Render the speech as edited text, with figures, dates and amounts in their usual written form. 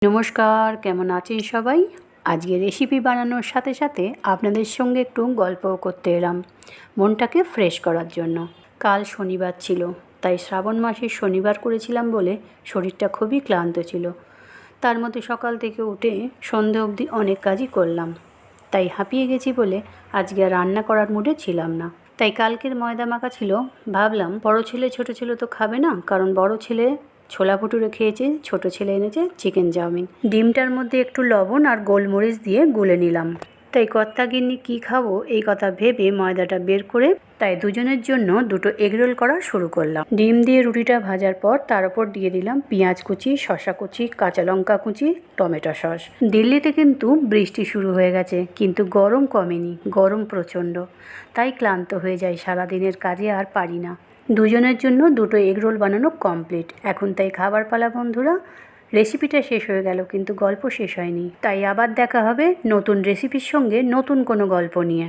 নমস্কার, কেমন আছেন সবাই? আজকে রেসিপি বানানোর সাথে সাথে আপনাদের সঙ্গে একটু গল্পও করতে এলাম, মনটাকে ফ্রেশ করার জন্য। কাল শনিবার ছিল, তাই শ্রাবণ মাসের শনিবার করেছিলাম বলে শরীরটা খুবই ক্লান্ত ছিল। তার মধ্যে সকাল থেকে উঠে সন্ধে অবধি অনেক কাজই করলাম, তাই হাঁপিয়ে গেছি বলে আজকে আর রান্না করার মুডে ছিলাম না। তাই কালকের ময়দা মাখা ছিল, ভাবলাম বড় ছেলে ছোট ছেলে তো খাবে না, কারণ বড় ছেলে ছোলা ভটুরে খেয়েছে, ছোট ছেলে এনেছে চিকেন চাউমিন। ডিমটার মধ্যে একটু লবণ আর গোলমরিচ দিয়ে গুলে নিলাম। তাই কর্তা গিন্নি কী খাবো এই কথা ভেবে ময়দাটা বের করে তাই দুজনের জন্য দুটো এগরোল করা শুরু করলাম। ডিম দিয়ে রুটিটা ভাজার পর তার উপর দিয়ে দিলাম পেঁয়াজ কুচি, শসা কুচি, কাঁচা লঙ্কা কুচি, টমেটো সস। দিল্লিতে কিন্তু বৃষ্টি শুরু হয়ে গেছে, কিন্তু গরম কমেনি, গরম প্রচণ্ড। তাই ক্লান্ত হয়ে যায়, সারাদিনের কাজে আর পারি না। দুজনের জন্য দুটো এগরোল বানানো কমপ্লিট। এখন তাই খাবার পালা বন্ধুরা। রেসিপিটা শেষ হয়ে গেল, কিন্তু গল্প শেষ হয়নি। তাই আবার দেখা হবে নতুন রেসিপির সঙ্গে, নতুন কোনো গল্প নিয়ে।